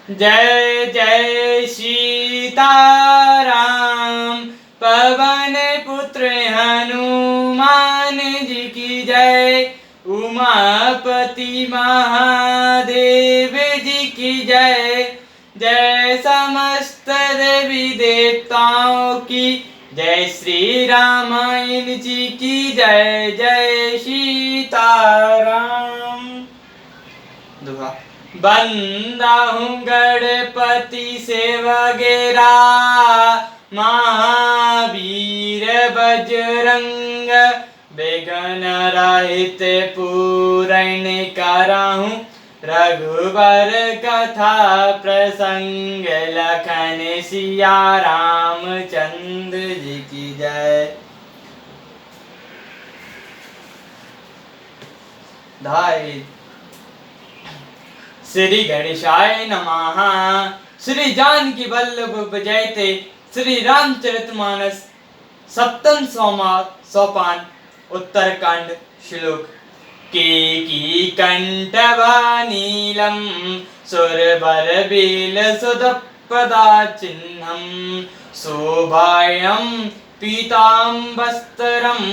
जय जय सीताराम। पवन पुत्र हनुमान जी की जय। उमापति महादेव जी की जय। जय समस्त देवी देवताओं की जय। श्री रामायण जी की जय। जय सीताराम। दुआ बंदा हूँ गणपति से वगैरा, महावीर बजरंग बेगन रहित पूरण कराहूँ। रघुबर कथा प्रसंग लखन सिया रामचंद्र जी की जय। धाई श्री गणेशाय नमः। श्री जानकी वल्लभ जयते। श्री रामचरितमानस सप्तम सोपान उत्तरकांड श्लोक। केकी कंठवा नीलम सुरबर बेल सुदपदा चिन्हम शोभायं पीताम्बरं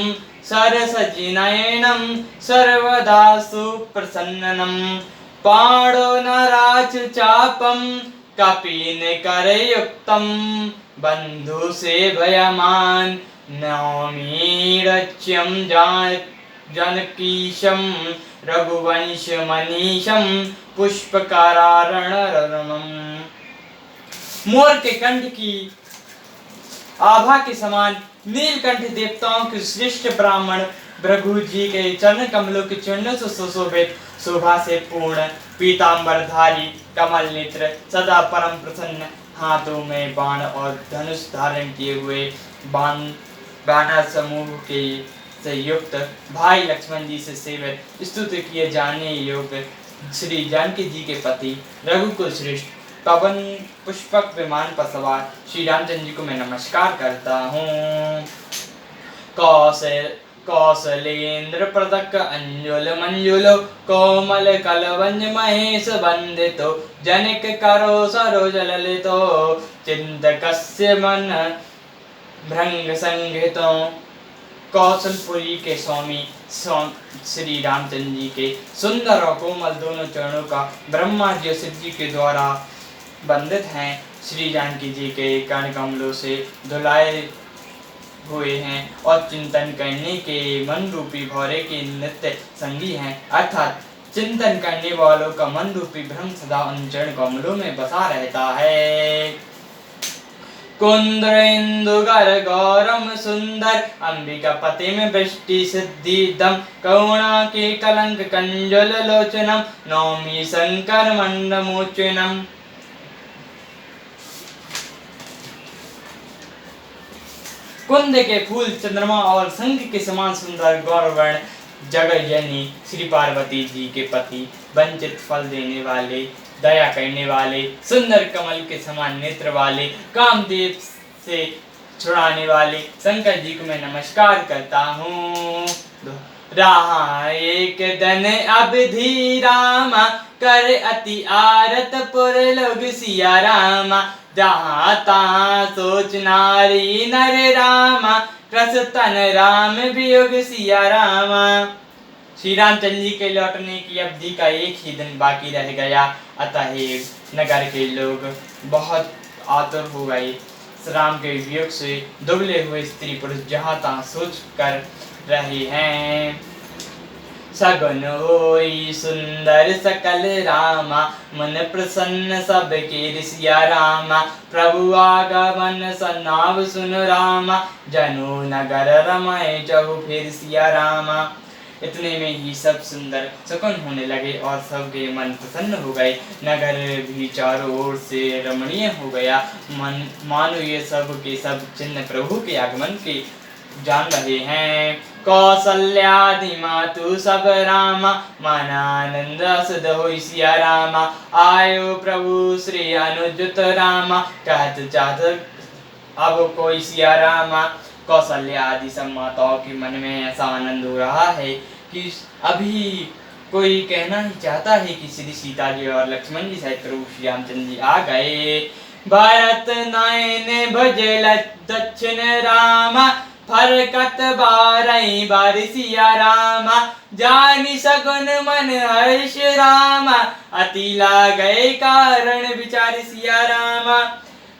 सरसजिनयनं सर्वदा सुप्रसन्नम्। पाणो नराच चापम कपिन करयुक्तम बंधु से भयमान नौमी रच्यम जनकीशम रघुवंश मनीषम पुष्पकारणरमम। मोर के कंठ की आभा के समान नीलकंठ देवताओं के श्रेष्ठ ब्राह्मण भृगु जी के चरण कमलों के चरणों से सुशोभित शोभा से पूर्ण पीतांबरधारी कमल नेत्र सदा परम प्रसन्न हाथों में बाण और धनुष धारण किए हुए बानर समूह के से युक्त भाई लक्ष्मण जी से सेवित स्तुति किए जाने योग्य श्री जानकी जी के पति रघुकुल श्रेष्ठ पवन पुष्पक विमान पर सवार श्री रामचंद्र जी को मैं नमस्कार करता हूँ। कौशलेन्द्र पदक अंजुल मंजुलो कोमल कलवंज महेश वंदितो जनिक करो सरोज ललितो चिंतकस्य मन भृंग संगीतो। कौशलपुरी के स्वामी श्री रामचंद्र जी के सुंदर और कोमल दोनों चरणों का ब्रह्मा जी और शिव जी के द्वारा बंदित हैं। श्री जानकी जी के कर्ण कमलों से धुलाए हुए हैं और चिंतन करने के मन रूपी भौरे के नित्य संगी हैं, अर्थात चिंतन करने वालों का मन रूपी भ्रम सदा उन चरण कमलों में बसा रहता है। कुंद्रेन्दुगर गौरम सुंदर अंबिका पति में वृष्टि सिद्धिदम करुणा के कलंक कंजुल लोचनम नौमी शंकर मंडमोचनम। कुंद के फूल चंद्रमा और शंख के समान सुंदर गौरवर्ण जगजननी श्री पार्वती जी के पति वंचित फल देने वाले दया करने वाले सुंदर कमल के समान नेत्र वाले कामदेव से छुड़ाने वाले शंकर जी को मैं नमस्कार करता हूँ। रहा एक दन अवधि रामा कर अति आरत पुर लोग सिया रामा जहाँ तहाँ सोच नारी नर रामा रस तन राम वियोग सिया रामा। श्री रामचंद्र जी के लौटने की अवधि का एक ही दिन बाकी रह गया, अतः नगर के लोग बहुत आतुर हो गए। राम के वियोग से दुबले हुए स्त्री पुरुष जहाँ तहाँ सोच कर रहे हैं। सगुन होई सुंदर सकल रामा मन प्रसन्न सबके ऋषिया रामा प्रभु आगमन सन्नाव सुन रामा जनो नगर रमाए चहु फिर सिया रामा। इतने में ही सब सुंदर सकुन होने लगे और सबके मन प्रसन्न हो गए। नगर भी चारों ओर से रमणीय हो गया। मानो ये सब के सब चिन्ह प्रभु के आगमन के जान रहे हैं। कौसल्यादि मातु सब रामा मन आनंद सुध होई सिया रामा आयो प्रभु श्री अनुजुत रामा कहत चाहत अब कोई सिया रामा। कौशल्या आदि सब माताओं के मन में ऐसा आनंद हो रहा है कि अभी कोई कहना ही चाहता है कि श्री सीता जी और लक्ष्मण जी सहित प्रभु श्री रामचंद्र जी आ गए। भारत नयन भजल दक्षिण रामा, फरकत बारई बार सिया रामा, जानी सगुन मन हर्ष रामा, अति लागै कारण विचार सिया रामा।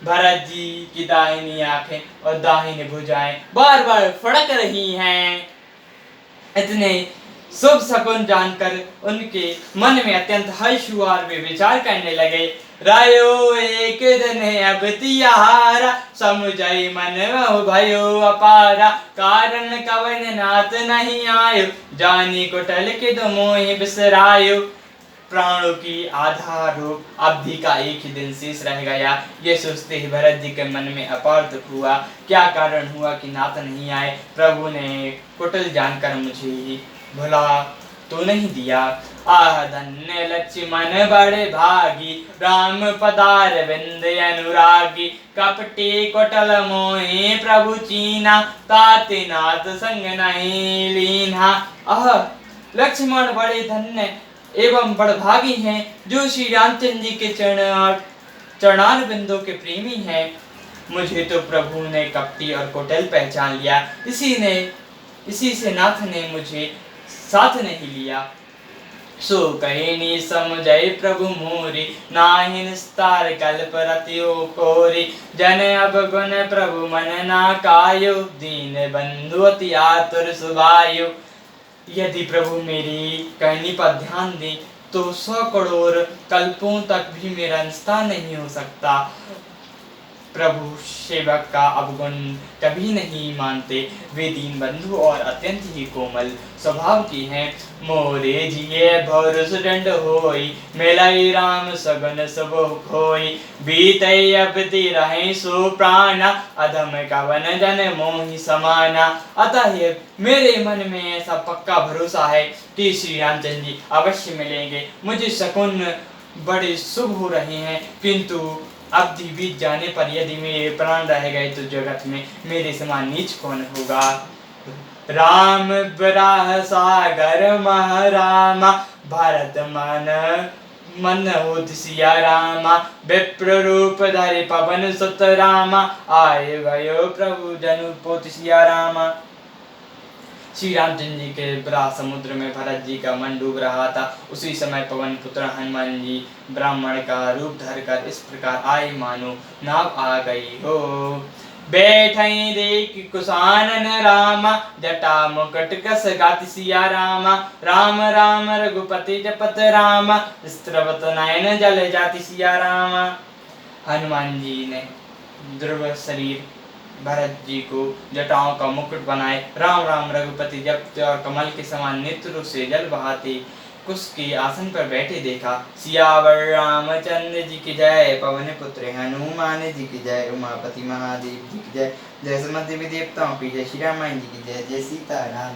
भरत जी की दाहिनी आंखें और दाहिनी भुजाएं बार बार फड़क रही हैं। इतने शुभ शकुन जानकर उनके मन में अत्यंत हर्ष हुआ और वे विचार करने लगे। रायो एक दिन अब तिहारा, समुझई मन महु भयो अपारा, कारण कवन नाथ नहीं आयो, जानी कुटल के दो मोहि बिसरायो। प्राणों की आधार रूप अवधि का एक ही दिन शेष रह गया। ये सोचते ही भरत जी के मन में अपार दुख हुआ। क्या कारण हुआ कि नाथ नहीं आए? प्रभु ने कुटिल जानकर मुझे ही भुला तो नहीं दिया। आह धन्य लक्ष्मण बड़े भागी, राम पदार बिंद अनुरागी, कपटी कुटल मोहि प्रभु चीना, ताते नाथ संग नहीं लीना। आह लक्ष्मण बड़े धन्य एवं बड़भागी हैं जो श्री रामचंद्र जी के चरणार बिंदों के प्रेमी हैं। मुझे तो प्रभु ने कपटी और कुटिल पहचान लिया, इसी से नाथ ने मुझे साथ नहीं लिया। सो कहे नी समझै प्रभु मोरी, नाहि निस्तार कल्प रतियो कोरी, जन अब गुण प्रभु मन ना कायो, दीन बंधु अति आतुर सुभायो। यदि प्रभु मेरी कहनी पर ध्यान दें तो 100 करोड़ कल्पों तक भी मेरा निस्तार नहीं हो सकता। प्रभु सेवक का अवगुण कभी नहीं मानते। वे दीन बंधु और अत्यंत ही कोमल स्वभाव की हैं। मोरे जिये भौरुष दंड होई, मिलाई राम सगुन सब खोई, बीतई अवधि रहे सो प्राणा, अधम कवन जन मोहि समाना। अतः मेरे मन में ऐसा पक्का भरोसा है कि श्री रामचंद्र जी अवश्य मिलेंगे। मुझे शकुन बड़े शुभ हो रहे हैं, किंतु अवधि बीत जाने पर यदि मेरे प्राण रह गए तो जगत में मेरे समान नीच कौन होगा। राम बराह सागर महरामा, भारत मन होत सिया रामा, विप्र रूप धरि पवन सुत रामा, आए भयो प्रभु जनु पोत सिया रामा। श्री रामचंद्र जी के बराह समुद्र में भरत जी का मन डूब रहा था। उसी समय पवन पुत्र हनुमान जी ब्राह्मण का रूप धरकर इस प्रकार आए मानो नाव आ गई हो। बैठई देख कुशानन रामा, जटा मुकुट कस गाति सिया रामा, राम राम रघुपति जपत रामा, स्त्रवत नयन जल जाति सिया रामा। हनुमान जी ने ध्रुव शरीर भरत जी को जटाओं का मुकुट बनाए, राम राम रघुपति जपते और कमल के समान नेत्रों से जल बहाते कुश के आसन पर बैठे देखा। सियावर रामचंद्र जी की जय, पवन पुत्र हनुमान जी की जय, उमापति महादेव जी की जय, जय समस्त देवी देवताओं की जय, श्री रामायण जी की जय, जय सीताराम।